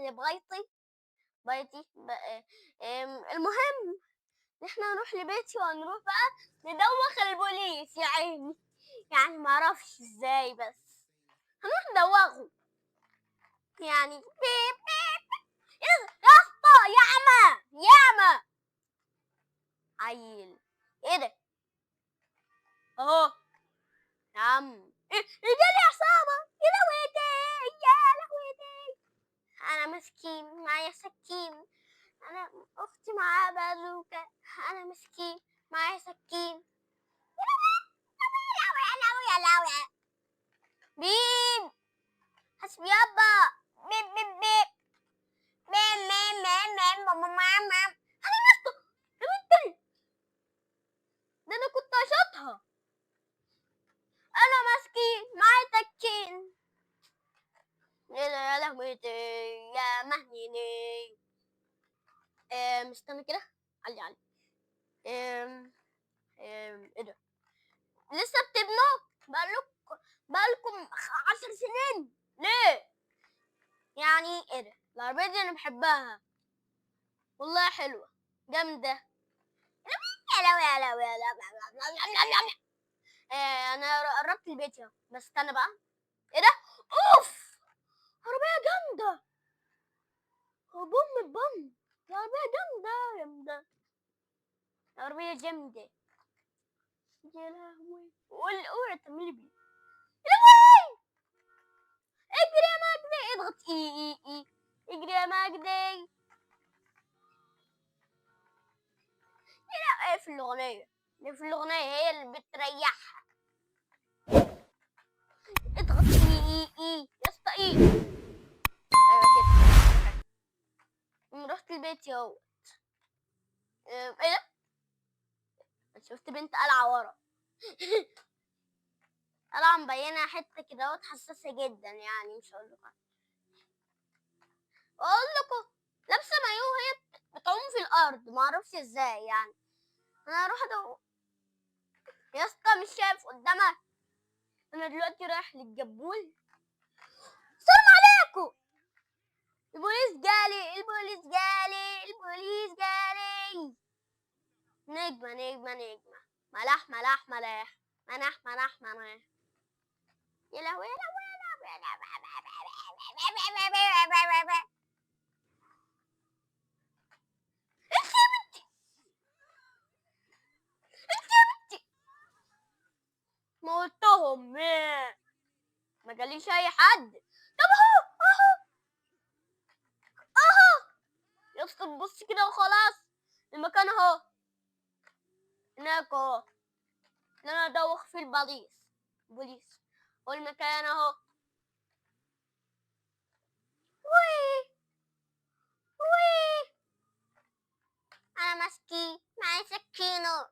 لبيتي بقى. المهم احنا نروح لبيتي ونروح بقى ندوخ البوليس يا عيني، يعني معرفش ازاي بس هنروح ندوخه يعني. بيب بيب يا اسطى ياما ياما عيل. ايه ده اهو يا عم، جالي عصابة يا لهويتي يا لهويتي. انا مسكين معايا سكين، انا اختي معاها بازوكا، انا مسكين معايا سكين. يا لهوي يا لهوي يا لهوي يا لهوي. بيب حسبي يابا. بيب بيب بيب بيب بيب بيب بيب ماما ماما. انا نسطة يا بنتي، ده انا كنت اشوطها. انا مسكين معايا سكين. يا لهويتي يا مهنيني. استنى كده، علي. ايه ده؟ لسه بتبنوا بقالكم 10 سنين ليه؟ يعني ايه ده؟ العربية دي انا بحبها والله، حلوة جامدة. يا لو يا لو يا لو. انا قربت البيت اهو، بس استنى بقى. ايه ده؟ اوف، عربية جامدة. بوم بوم، العربية جامدة جامدة، العربية جامدة. يا لهوي، اوعي تعملي بيه. يا لهوي، اجري يا مجدي، اضغط اي اجري يا مجدي. لا، ايه في الأغنية؟ في الأغنية هي اللي بتريحها. اضغط اي يا اسطى ايوه كده. رحت البيت اهو. ايه ده؟ شفت بنت قلعة ورا. قلعة مبينة حتة كده اهوت، حساسة جدا يعني، مش هقول لكم. اقول لكم لابسة مايو وهي بتعوم في الأرض، معرفش ازاي يعني. انا هروح يا اسطى مش شايف قدامك؟ انا دلوقتي رايح للجبول. السلام عليكم. البوليس جالي البوليس جالي البوليس جالي. نجمة نجمة نجمة، ملاح ملاح ملاح مناح مناح مناح. يا لهوي يا لهوي يا لهوي يا لهوي. انت يا بنتي، انت يا بنتي. موتهم ما جاليش اي حد. طب اهو اهو يا اسطى، بص كده وخلاص. المكان اهو هناك اهو اللي انا ادوخ فيه البوليس، والمكان اهو. وي وي، انا ماسكين معايا سكينة،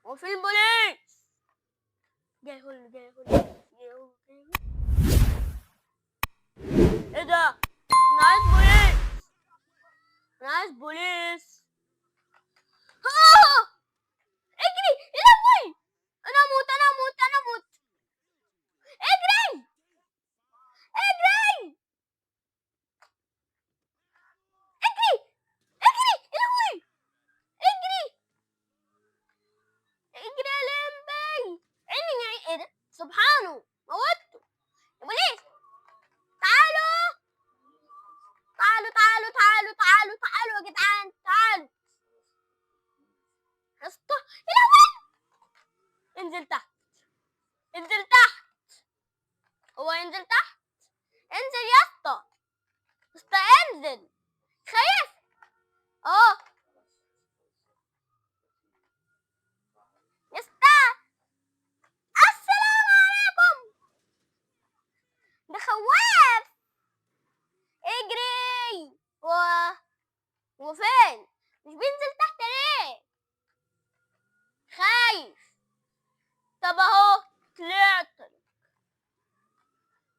وفي البوليس جاي هو جاي هو جاي هو. ايه ده؟ انا عايز بوليس، انا عايز بوليس. اجري يا لهوي، انا اموت انا اموت انا اموت. اجري اجري اجري اجري يا لهوي، اجري اجري يا لمبي. ايه ده؟ سبحانه موته. يا بوليس تعالوا تعالوا تعالوا تعالوا تعالوا تعالوا يا جدعان، تعالوا يا اسطى. يا لهوي، انزل تحت انزل تحت. هو ينزل تحت؟ انزل يا اسطى، اسطى انزل. خايف اه يا اسطى. السلام عليكم، ده خواف. اجري وفين؟ مش بينزل تحت ليه؟ خايف. طب اهو طلعت.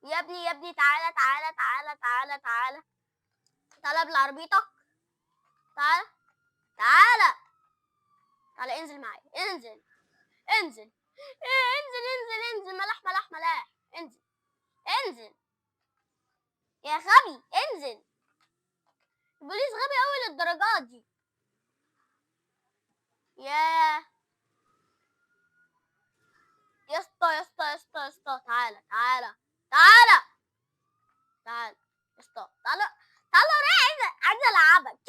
يا ابني يا ابني، تعالى تعالى تعالى تعالى تعالى تعالى بالعربيتك. تعالى تعالى تعالى، انزل معايا، انزل انزل انزل انزل انزل، ملاح ملاح ملاح، انزل انزل يا غبي انزل. البوليس غبي أوي للدرجات دي. ياه يا اسطى يا اسطى يا اسطى يا اسطى، تعالى تعالى تعالى تعالى يا اسطى، تعالى تعالى ورايا، عايزة ألعبك.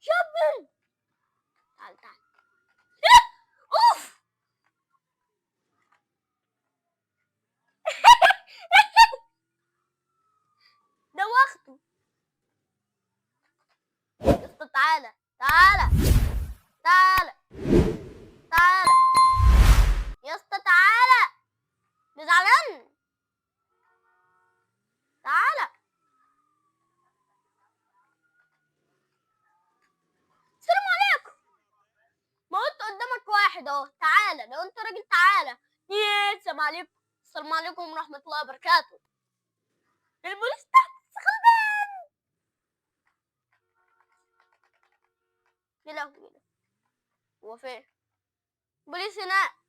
شوبر تعالى تعالى. اوف. دوخته. يا اسطى تعالى تعالى تعالى تعالى يا اسطى تعالى، ده زعلان. تعالى. السلام عليكم. ما قلت قدامك واحد اهو، تعالى لو انت راجل تعالى. ياه السلام عليكم. السلام عليكم ورحمة الله وبركاته. البوليس تحت بس غلبان. يا لهوي يا لهوي. هو فين؟ البوليس هناك.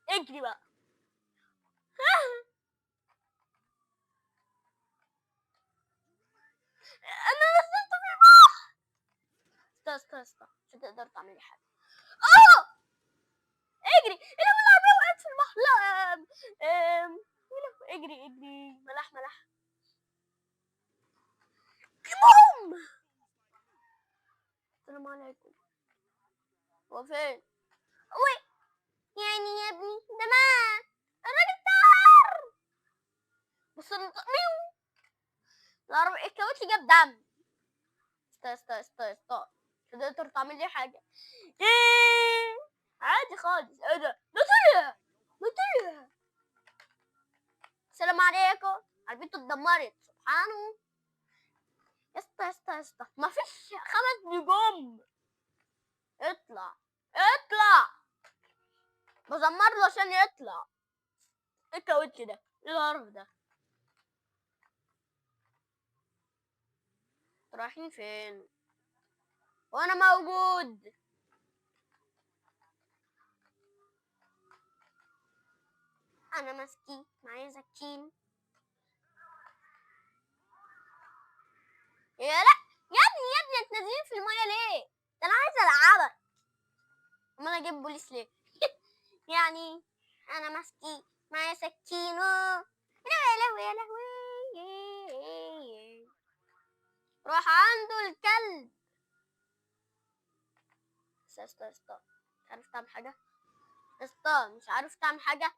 اجري بقى. انا نزلت في البحر. استنى استنى استنى، مش هتقدر تعملي حاجة. اه اجري. انا العربية وقعت في البحر. لا اجري اجري. ملاح ملاح. بوم. السلام عليكم. هو فين؟ وي يعني يا ابني ده مات. الراجل طار. بص ميو. العربية الكاوتش جاب دم. استا استا استا استا، مش هتقدر تعمل لي حاجة. ايه عادي خالص. ايه ده طلع. ده طلع. السلام عليكم. عربيته اتدمرت سبحانه. يا اسطى يا اسطى يا اسطى، مفيش 5 نجوم. اطلع اطلع. بزمر له عشان يطلع. ايه الكاوتش ده؟ ايه القرف ده؟ رايحين فين؟ وانا موجود. انا ماسكين معايا سكين. يا لا يا ابني يا ابني، انت نازلين في الميه ليه؟ ده انا عايزه العبك. امال انا اجيب بوليس ليه؟ يعني انا ماسكين معايا سكين. يا لهوي يا لهوي. روح عنده الكلب. استا استا، مش عارف تعمل حاجه. استا مش عارف تعمل حاجه.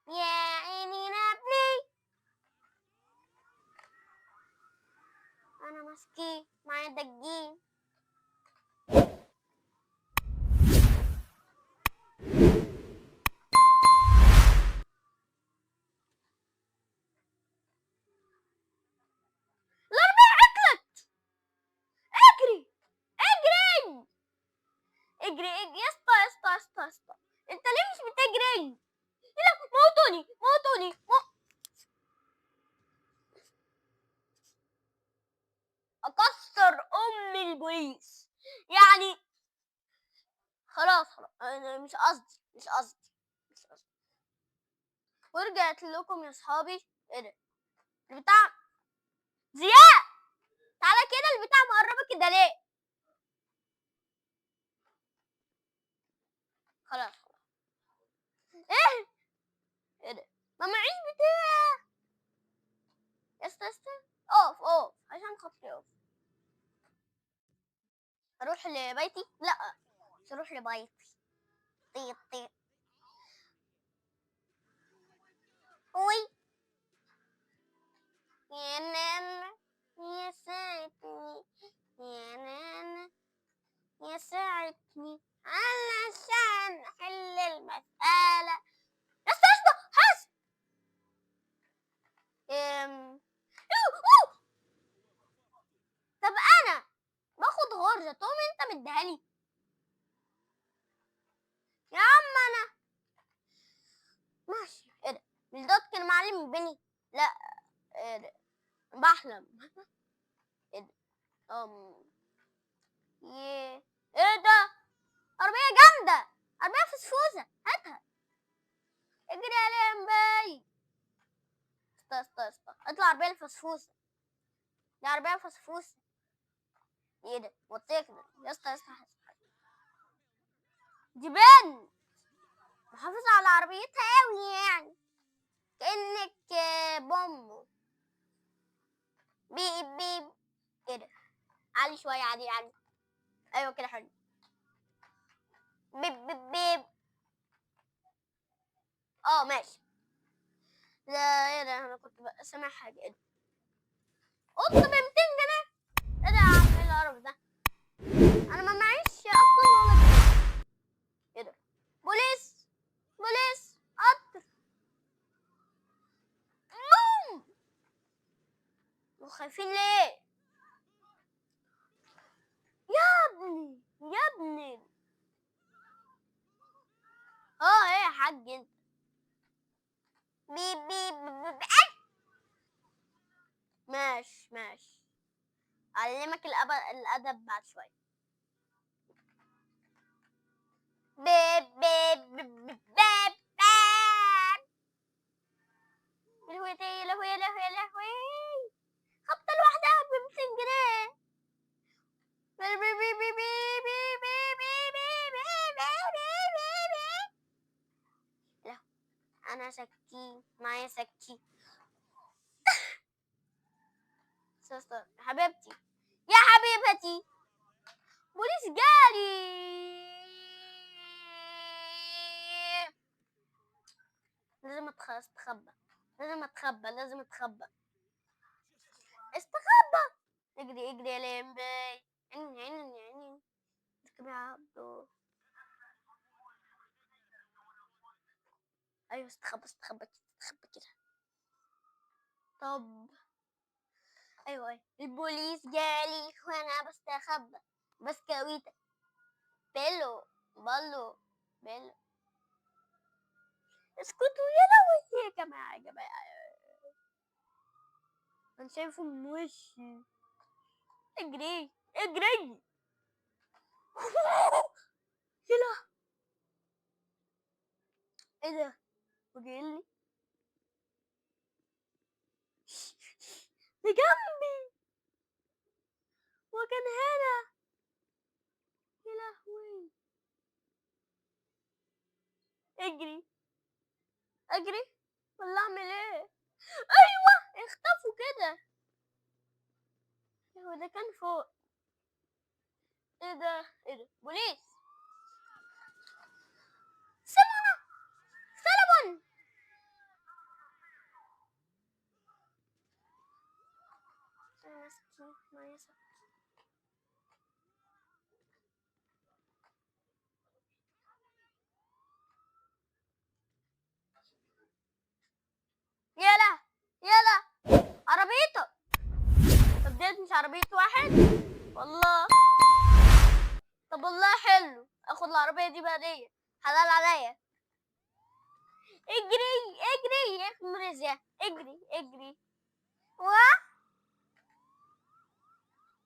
يا عيني نبني. انا ماسكين معايا دجين. الاربعه اكلت. اجري اجري اجري اجري يا اسطى يا اسطى يا اسطى يا اسطى، انت ليه مش بتجري؟ لا موتوني موتوني اكسر ام البوليس يعني. خلاص خلاص، انا مش قصدي مش قصدي مش قصدي. ورجعت لكم يا اصحابي. ايه ده البتاع؟ زياد تعالى كده، البتاع مقربه كده ليه؟ خلاص خلاص. ايه ايه ده؟ ما معيش بتاع. استا استا. اوف اوف عشان خاطري اوف. اروح لبيتي؟ لا مش هروح لبيتي. طيب طيب. وي يا نانا يا ساعدني. يا نانا يا ساعدني علشان احل المسألة. استا استا حاسب. أوه. طب انا باخد غرزة تقوم انت مديهالي؟ يا عم انا بيني. لا، بحلم. ايه ده؟ ايه ده؟ عربية جامدة، عربية فسفوسة، هاتها. اجري يا لمبي. استا اطلع عربية الفسفوسة، دي عربية فسفوسة. ايه ده؟ موتوسيكل يا اسطى. دي بنت محافظة على عربيتها اوي يعني، كأنك بومبو. بيب بيب. ايه ده؟ عالي شوية، عالي. ايوه كده حلو. بيب بيب بيب. ماشي. ده ايه ده؟ انا كنت سامع حاجة. ايه ده؟ قط ب 200 جنيه. ايه ده يا عم؟ ايه القرف ده؟ انا ما معيش اصلا ولا جنيه. ايه ده؟ بوليس، بوليس، قطر. خايفين ليه يا ابني؟ يا ابني. ايه يا حاج انت؟ بيب بيب بيب. ماشي. اعلمك الادب بعد شويه. بيب بيب بيب بيب بيب. يا لهوي يا لهوي. خبطه لوحدها ب 200 جنيه. لا، انا سكين، معايا سكين. حبيبتي، يا حبيبتي، بوليس جالي. لازم استخبى، لازم اتخبى. استخبى. اجري يا لمبي. عيني. اركبي يا عبدو. ايوه استخبى كده. طب ايوه البوليس جالي وانا بستخبى. بسكويتة. بالو. اسكتوا يا لهوي. يا جماعة انا شايفه من وشي. اجري. يلا. ايه ده؟ وجايلي ده جنبي وكان هنا. يا لهوي. اجري ولا اعمل ايه؟ ايوه اختفوا كده. هو ده كان فوق. ايه ده؟ بوليس. سلمون. يلا عربيته. طب ديت مش عربية واحد والله. طب والله حلو، اخد العربية دي بهدية، حلال عليا. اجري يا اخي مرزية. اجري. وا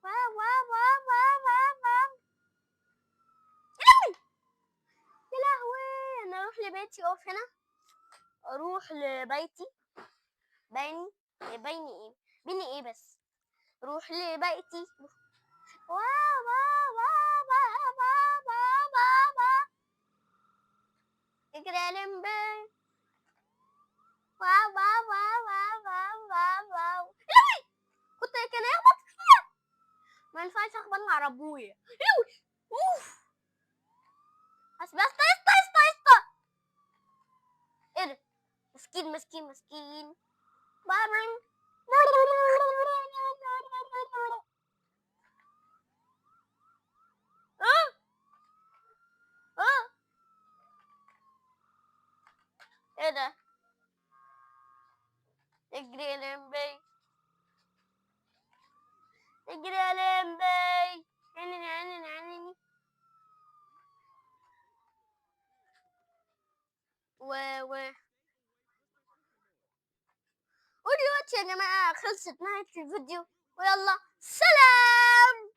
وا وا وا وا وا وا. يا لهوي. انا اروح لبيتي، اقف هنا. اروح لبيتي. بيني ايه بس. روح لبيتي. وا وا وا وا وا وا وا وا. اجري يا لمبي. وا وا وا وا وا وا وا. كان هيخبط فيا. ما ينفعش اخبط على ابويا. اوف. استا. ايه ده؟ مسكين. بابرن. اه اه. ايه ده؟ اجري يا لمبي. عيني. و دلوقتي يا جماعة خلصت نهاية الفيديو، ويلا سلام.